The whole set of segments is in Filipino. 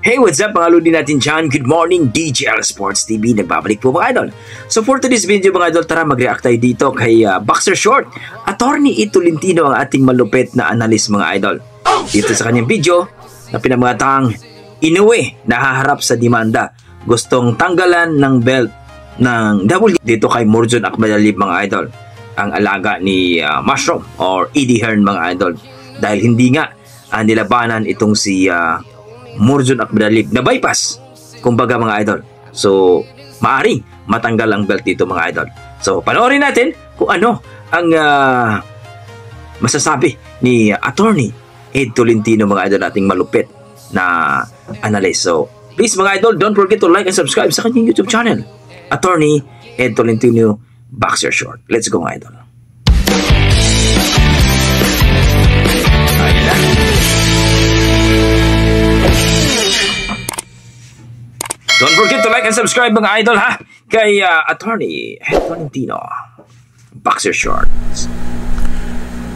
Hey, what's up mga lodi natin dyan? Good morning, DJL Sports TV. Nagbabalik po mga idol. So for today's video mga idol, tara mag-react tayo dito kay Boxer Short. Attorney Tolentino ang ating malupit na analyst mga idol. Dito sa kanyang video na pinamagatang Inoue nahaharap sa demanda. Gustong tanggalan ng belt ng W dito kay Murjon Akmadalib mga idol. Ang alaga ni Mushroom or Eddie Hearn mga idol. Dahil hindi nga nilabanan itong si Murjon Akmadalib na bypass kumbaga mga idol. So maaring matanggal ang belt dito mga idol. So panoorin natin kung ano ang masasabi ni Attorney Ed Tolentino mga idol, ating malupit na analyst. So please mga idol, don't forget to like and subscribe sa kanyang YouTube channel, Attorney Ed Tolentino Boxer Short. Let's go mga idol. Ayan na. Don't forget to like and subscribe mga idol ha, kay Attorney Ed Tolentino Boxer Shorts.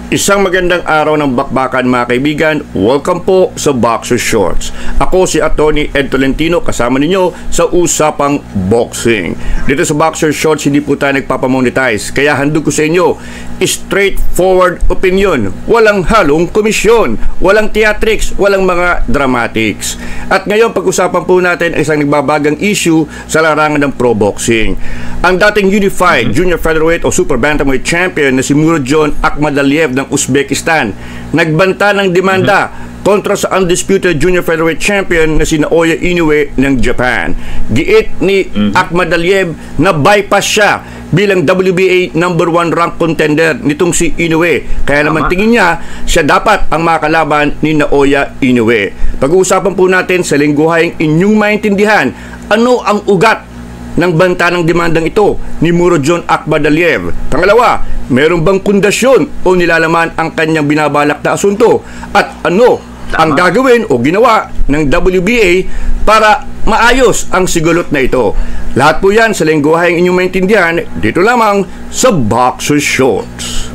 Isang magandang araw ng bakbakan mga kaibigan. Welcome po sa Boxer Shorts. Ako si Attorney Ed Tolentino, kasama ninyo sa usapang boxing. Dito sa Boxer Shorts, hindi po tayo nagpapamonetize. Kaya handog ko sa inyo straightforward opinion. Walang halong komisyon, walang theatrics, walang mga dramatics. At ngayon pag-usapan po natin ang isang nagbabagang issue sa larangan ng pro boxing. Ang dating unified junior featherweight o super bantamweight champion na si Murjon Akmadaliev ng Uzbekistan nagbanta ng demanda kontra sa undisputed junior featherweight champion na si Naoya Inoue ng Japan. Giit ni Akmadaliev na bypass siya bilang WBA number 1 rank contender nitong si Inoue. Kaya naman tingin niya siya dapat ang makalaban ni Naoya Inoue. Pag-uusapan po natin sa lingguhayang inyong maintindihan ano ang ugat ng banta ng demandang ito ni Murjon Akmadaliev. Pangalawa, meron bang pundasyon o nilalaman ang kanyang binabalak na asunto? At ano ang gagawin o ginawa ng WBA para maayos ang sigulot na ito? Lahat po yan sa lingguhayang inyong maintindihan dito lamang sa Boxer Shorts.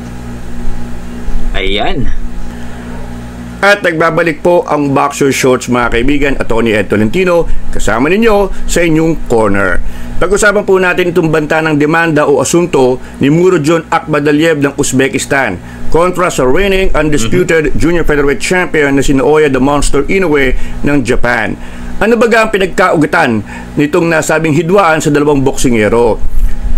Ayan. At nagbabalik po ang Boxer Shorts mga kaibigan, Attorney Ed Tolentino, kasama ninyo sa inyong corner. Pag-usapan po natin itong banta ng demanda o asunto ni Murjon Akmadaliev ng Uzbekistan kontra sa reigning undisputed junior featherweight champion na si Naoya the Monster Inoue ng Japan. Ano ba ang pinagkaugatan nitong nasabing hidwaan sa dalawang boksingero?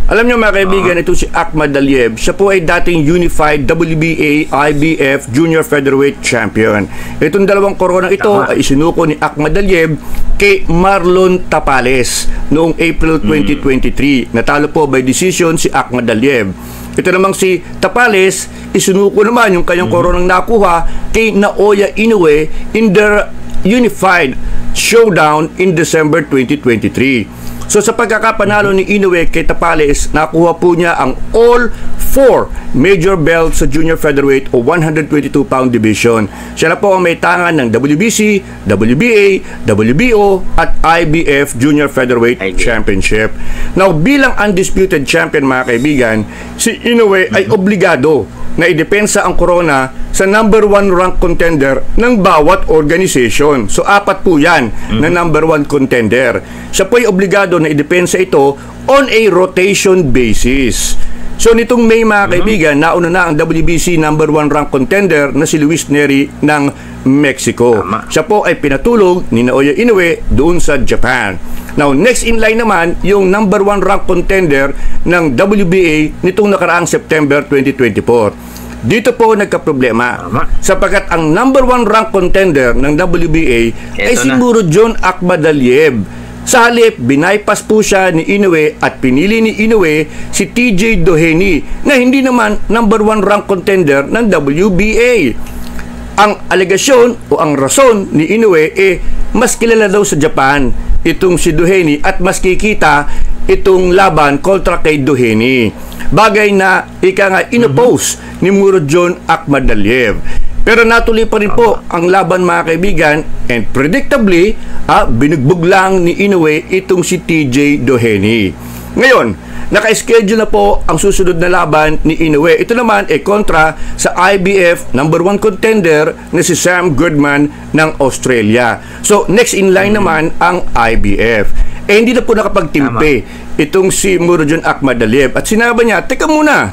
Alam niyo mga kaibigan, ito si Akmadaliev, siya po ay dating unified WBA IBF Junior Featherweight Champion. Itong dalawang koronang ito ay isinuko ni Akmadaliev kay Marlon Tapales noong April 2023. Natalo po by decision si Akmadaliev. Ito namang si Tapales, isinuko naman yung kanyang koronang nakuha kay Naoya Inoue in their unified showdown in December 2023. So sa pagkakapanalo ni Inoue kay Tapales, nakuha po niya ang all 4 major belts sa junior featherweight o 122-pound division. Siya na po ang may tangan ng WBC, WBA, WBO at IBF Junior Featherweight Championship. Now bilang undisputed champion mga kaibigan, si Inoue ay obligado na idepensa ang corona sa number 1 rank contender ng bawat organization. So apat po yan na number 1 contender. Siya po ay obligado na idepensa ito on a rotation basis. So nitong May mga kaibigan, nauna na ang WBC number 1 rank contender na si Luis Neri ng Mexico. Siya po ay pinatulog ni Naoya Inoue doon sa Japan. Now next in line naman yung number 1 rank contender ng WBA nitong nakaraang September 2024. Dito po nagkaproblema sapagkat ang number 1 rank contender ng WBA ay si Murjon Akmadaliev. Sa halip, binaypas po siya ni Inoue at pinili ni Inoue si TJ Doheny na hindi naman number 1 rank contender ng WBA. Ang alegasyon o ang rason ni Inoue mas kilala daw sa Japan itong si Doheny at mas kikita itong laban kontra kay Doheny. Bagay na ika nga inopose ni Murjon Akmadaliev. Pero natuloy pa rin po ang laban mga kaibigan and predictably binugbog lang ni Inoue itong si TJ Doheny. Ngayon, naka-schedule na po ang susunod na laban ni Inoue. Ito naman ay kontra sa IBF number 1 contender na si Sam Goodman ng Australia. So, next in line naman ang IBF. Hindi na po nakapagtimpe itong si Murodjon Akhmadaliev. At sinabi niya, teka muna,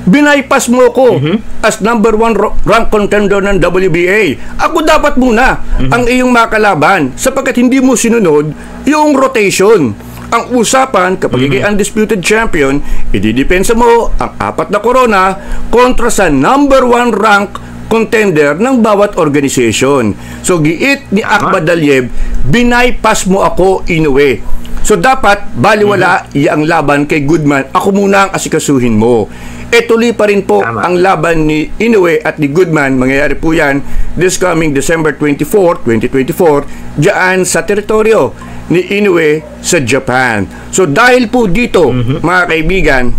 binaypas mo ko as number 1 rank contender ng WBA. Ako dapat muna ang iyong makalaban sapagkat hindi mo sinunod yung rotation. Ang usapan, kapag ikay undisputed champion, ididepensa mo ang 4 na corona kontra sa number 1 rank contender ng bawat organization. So, giit ni Akhmadaliev, binaypas mo ako, Inoue. So, dapat baliwala ang laban kay Goodman. Ako muna ang asikasuhin mo. Tuloy pa rin po ang laban ni Inoue at ni Goodman. Mangyayari po yan this coming December 24, 2024, diyan sa teritoryo ni Inoue sa Japan. So, dahil po dito, mga kaibigan,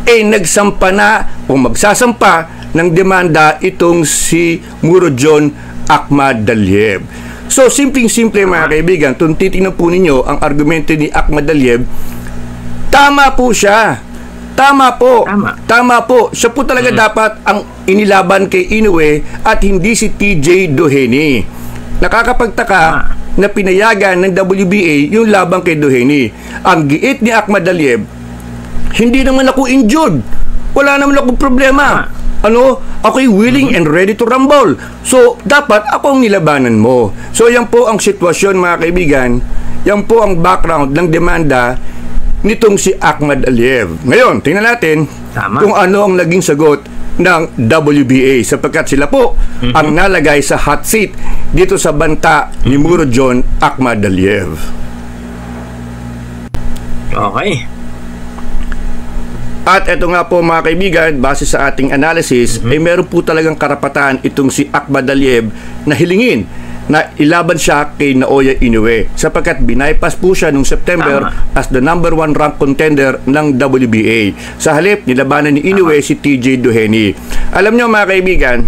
nagsampa na o magsasampa ng demanda itong si Murodjon Akhmadaliev. So, simpleng-simple mga kaibigan, kung titingnan po ninyo ang argumento ni Akhmadaliev, tama po siya. Tama po. Siya po talaga dapat ang inilaban kay Inoue at hindi si TJ Doheny. Nakakapagtaka na pinayagan ng WBA yung laban kay Doheny. Ang giit ni Akhmadaliev, hindi naman ako injured. Wala naman akong problema. Ako'y willing and ready to rumble. So, dapat ako ang nilabanan mo. So, yan po ang sitwasyon, mga kaibigan. Yan po ang background ng demanda nitong si Akhmadaliev. Ngayon, tingnan natin kung ano ang naging sagot ng WBA sapagkat sila po ang nalagay sa hot seat dito sa banta ni Murodjon Akhmadaliev. Okay. At eto nga po mga kaibigan, base sa ating analysis, ay meron po talagang karapatan itong si Akhmadaliev na hilingin na ilaban siya kay Naoya Inoue sapagkat binaypas po siya noong September as the number 1 rank contender ng WBA. Sa halip, nilabanan ni Inoue si TJ Doheny. Alam nyo mga kaibigan,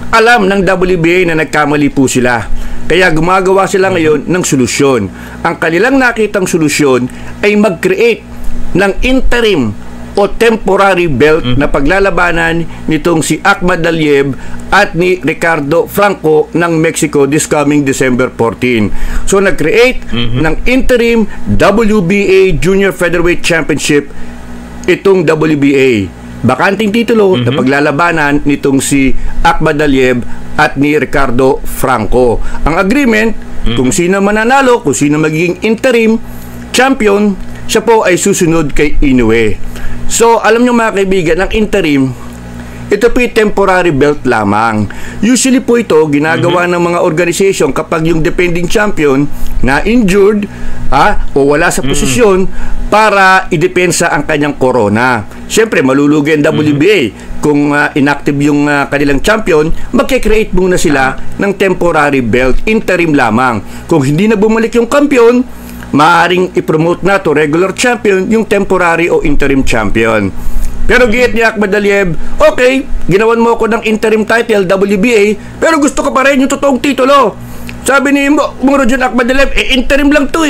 alam ng WBA na nagkamali po sila. Kaya gumagawa sila ngayon ng solusyon. Ang kanilang nakitang solusyon ay mag-create ng interim o temporary belt na paglalabanan nitong si Akhmadaliev at ni Ricardo Franco ng Mexico this coming December 14. So nag-create ng interim WBA Junior Featherweight Championship itong WBA. Bakanting titulo na paglalabanan nitong si Akhmadaliev at ni Ricardo Franco. Ang agreement, kung sino mananalo, kung sino magiging interim champion, siya po ay susunod kay Inoue. So, alam nyo mga kaibigan, ang interim, ito po yung temporary belt lamang. Usually po ito, ginagawa ng mga organization kapag yung defending champion na injured o wala sa posisyon para idepensa ang kanyang corona. Siyempre, malulugi ang WBA. Kung inactive yung kanilang champion, magkikreate muna sila ng temporary belt, interim lamang. Kung hindi na bumalik yung kampiyon, maaaring i-promote na to regular champion yung temporary o interim champion. Pero giit ni Akhmadaliev, okay, ginawan mo ako ng interim title WBA, pero gusto ko pa rin yung totoong titulo. Sabi ni Murodjon Akhmadaliev, interim lang to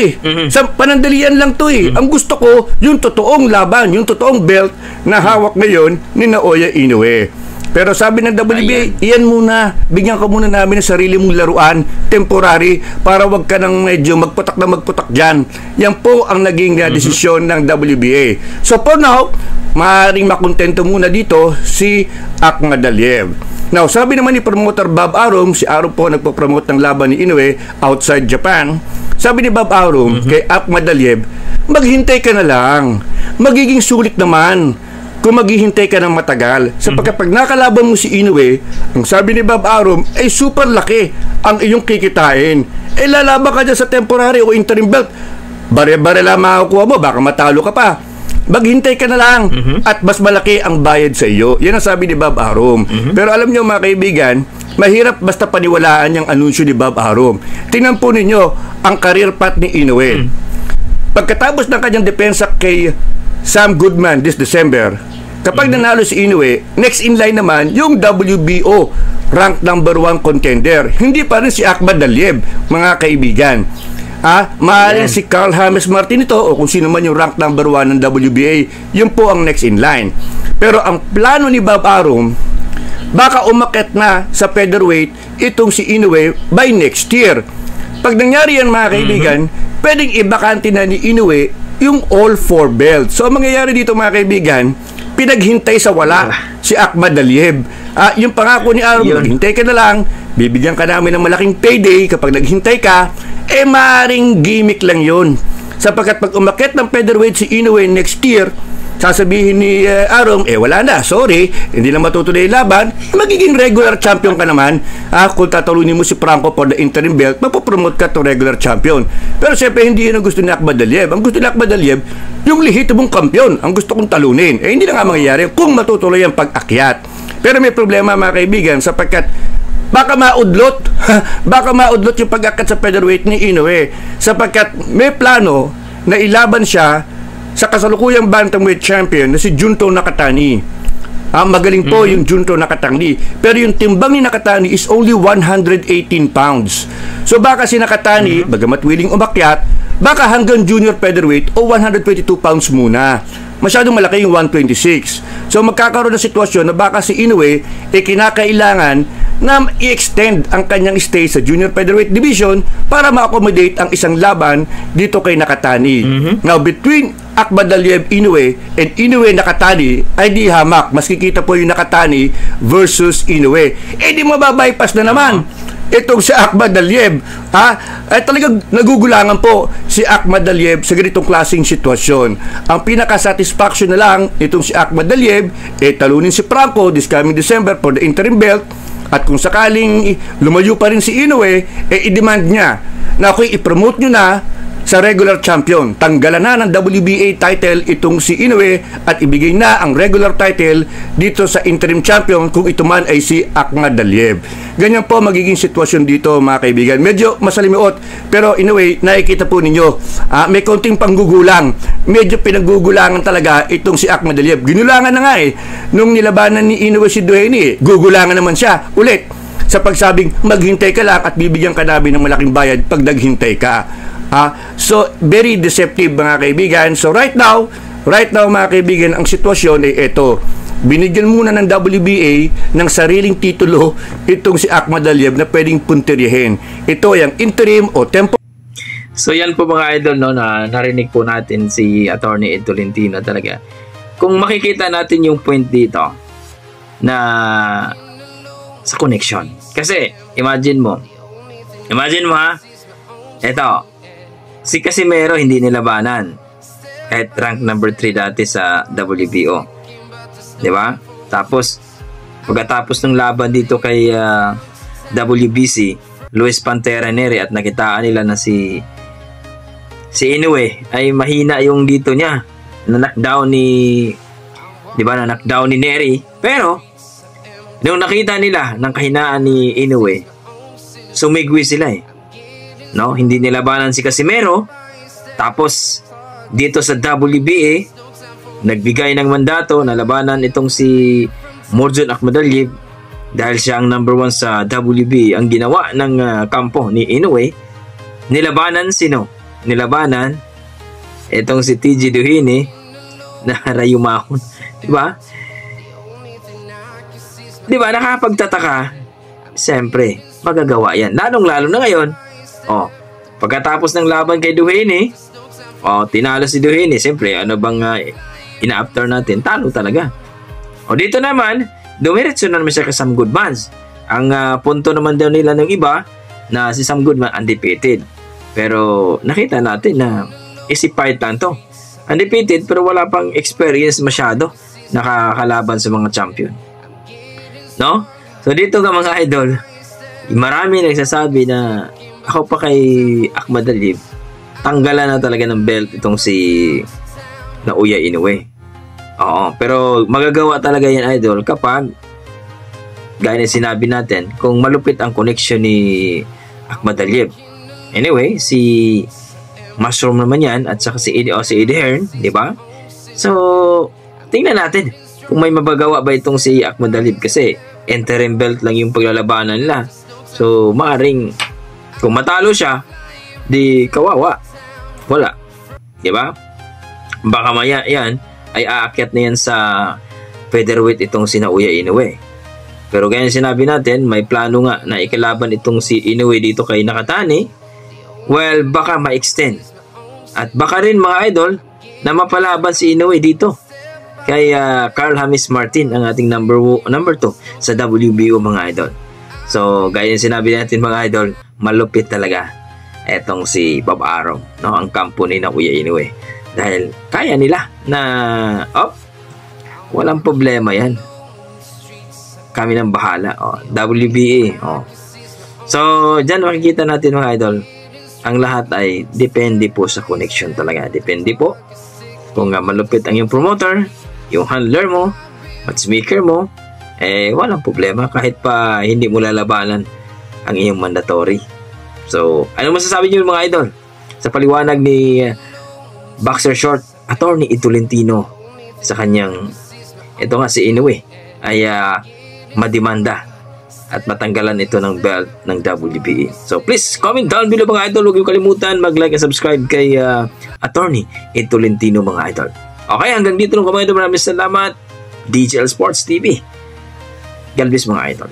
sa panandalian lang to Ang gusto ko, yung totoong laban, yung totoong belt na hawak ngayon ni Naoya Inoue. Pero sabi ng WBA, iyan muna, bigyan ka muna namin ng sarili mong laruan, temporary, para wag ka nang medyo magputak dyan. Yan po ang naging desisyon ng WBA. So for now, maaaring makontento muna dito si Akhmadaliev. Now, sabi naman ni promoter Bob Arum, si Arum po nagpo-promote ng laban ni Inoue outside Japan. Sabi ni Bob Arum kay Akhmadaliev, maghintay ka na lang. Magiging sulit naman kung maghihintay ka ng matagal. Sapagkat pag nakalaban mo si Inoue, ang sabi ni Bob Arum, ay super laki ang iyong kikitain. Lalaban ka dyan sa temporary o interim belt. Bare-bare lang makakuha mo, baka matalo ka pa. Maghintay ka na lang at mas malaki ang bayad sa iyo. Yan ang sabi ni Bob Arum. Pero alam nyo mga kaibigan, mahirap basta paniwalaan yung anunsyo ni Bob Arum. Tingnan po ninyo ang career path ni Inoue. Pagkatapos ng kanyang depensa kay Sam Goodman this December, kapag nanalo si Inoue, next in line naman yung WBO rank number 1 contender. Hindi pa rin si Akhmadaliev, mga kaibigan. Maaaring si Carl James Martin ito o kung sino man yung rank number 1 ng WBA, yun po ang next in line. Pero ang plano ni Bob Arum, baka umakyat na sa featherweight itong si Inoue by next year. Pag nangyari yan mga kaibigan, pwedeng ibakante na ni Inoue yung all 4 belts. So, ang mangyayari dito mga kaibigan, pinaghintay sa wala si Akhmad Aliyev. Yung pangako ni Arum, maghintay ka na lang, bibigyan ka namin ng malaking payday kapag naghintay ka, maaaring gimmick lang yun. Sapagkat pag umakyat ng featherweight si Inoue next year, sasabihin ni Arum, wala na, sorry, hindi na matutuloy yung laban, magiging regular champion ka naman. Kung tatalunin mo si Franco for the interim belt, mapopromote ka to regular champion. Pero siyempre, hindi yun ang gusto ni Akhmad Aliyev. Ang gusto ni Akhmad Aliyev, yung lehitimong kampiyon, ang gusto kong talunin. Hindi na nga mangyayari kung matutuloy ang pag-akyat. Pero may problema mga kaibigan, sapagkat baka maudlot yung pag-akyat sa featherweight ni Inoue, sapagkat may plano na ilaban siya sa kasalukuyang bantamweight champion na si Junto Nakatani. Magaling po yung Junto Nakatani, pero yung timbang ni Nakatani is only 118 pounds. So baka si Nakatani, bagamat willing umakyat, baka hanggang junior featherweight o 122 pounds muna. Masyadong malaki yung 126. So magkakaroon ng sitwasyon na baka si Inoue kinakailangan na i-extend ang kanyang stay sa junior featherweight division para ma-accommodate ang isang laban dito kay Nakatani. Now, between Akhmad Aliyev Inoue and Inoue Nakatani ay di hamak. Mas kikita po yung Nakatani versus Inoue. Di mababypass na naman itong si Akhmad Aliyev. Ay talagang nagugulangan po si Akhmad Aliyev sa ganitong klaseng sitwasyon. Ang pinaka-satisfaction na lang itong si Akhmad Aliyev talunin si Franco this coming December for the interim belt. At kung sakaling lumayo pa rin si Inoue, i-demand niya na kung i-promote nyo na sa regular champion, tanggalan na ng WBA title itong si Inoue at ibigay na ang regular title dito sa interim champion kung ito man ay si Akhmad Aliyev. Ganyan po magiging sitwasyon dito mga kaibigan. Medyo masalimuot, pero in a way, nakikita po ninyo, may konting panggugulang. Medyo pinaggugulangan talaga itong si Akhmad Aliyev. Ginulangan na nga nung nilabanan ni Inoue si Duheni, gugulangan naman siya ulit sa pagsabing maghintay ka lang at bibigyan ka namin ng malaking bayad pag naghintay ka. So, very deceptive mga kaibigan. So, right now mga kaibigan, ang sitwasyon ay ito. Binigyan muna ng WBA ng sariling titulo itong si Akhmad Aliyev na pwedeng punterihin. Ito ay ang interim o tempo. So, yan po mga idol, no, na narinig po natin si Attorney Ed Tolentino talaga. Kung makikita natin yung point dito na sa connection. Kasi, imagine mo ha, eto, si Casimero hindi nilabanan kahit rank number 3 dati sa WBO, di ba? Tapos pagkatapos ng laban dito kay WBC, Luis Pantera Neri, at nakitaan nila na si Inoue ay mahina yung dito niya, na knockdown ni Neri. Pero nung nakita nila ng kahinaan ni Inoue, sumigwi sila no, hindi nilabanan si Casimero. Tapos dito sa WBA nagbigay ng mandato na labanan itong si Murjon Akhmad Aliyev dahil siya ang number 1 sa WBA. Ang ginawa ng kampo ni Inoue, nilabanan itong si TG Duhini na rayumahon, diba? Nakapagtataka. Siyempre magagawa yan, lalong-lalo na ngayon. Pagkatapos ng laban kay Duhini, tinalo si Duhini. Siyempre, ano bang ina-after natin? Talo talaga. Dito naman, dumiretso na naman siya kay Sam Goodman. Ang punto naman daw nila ng iba na si Sam Goodman undefeated. Pero nakita natin na easy fight lang to. Undefeated pero wala pang experience masyado nakakalaban sa mga champion. No? So dito ka mga idol, marami nagsasabi na ako pa kay Akhmad Aliyev, tanggalan na talaga ng belt itong si Naoya Inoue. Pero magagawa talaga yan idol kapag gaya na sinabi natin, kung malupit ang connection ni Akhmad Aliyev. Anyway, si Mushroom naman yan at saka si Eddie Hearn, di ba? So, tingnan natin kung may mabagawa ba itong si Akhmad Aliyev, kasi interim belt lang yung paglalabanan nila. So, maaring kung matalo siya, di kawawa. Wala. Diba? Baka maya yan ay aakyat na yan sa featherweight itong si Naoya Inoue. Pero gaya sinabi natin, may plano nga na ikalaban itong si Inoue dito kay Nakatani. Well, baka ma-extend. At baka rin mga idol na mapalaban si Inoue dito kay Carl James Martin, ang ating number 2 sa WBO mga idol. So, gaya sinabi natin mga idol, malupit talaga etong si Bob Arum, no? Ang kampo ni Naoya Inoue. Dahil kaya nila na walang problema yan. Kami nang bahala. WBA. So, dyan makikita natin mga idol, ang lahat ay depende po sa connection talaga. Depende po kung malupit ang iyong promoter, yung handler mo, matchmaker mo, walang problema kahit pa hindi mo lalabanan ang iyong mandatory. So, ano masasabi niyo mga idol sa paliwanag ni Boxer Short, Attorney Tolentino, sa kanyang ito nga si Inoue ay mademanda at matanggalan ito ng belt ng WBA. So please comment down below mga idol. Huwag niyo kalimutan mag-like and subscribe kay Attorney Tolentino mga idol. Okay, hanggang dito lang mga idol. Maraming salamat. DJL Sports TV. God bless mga idol.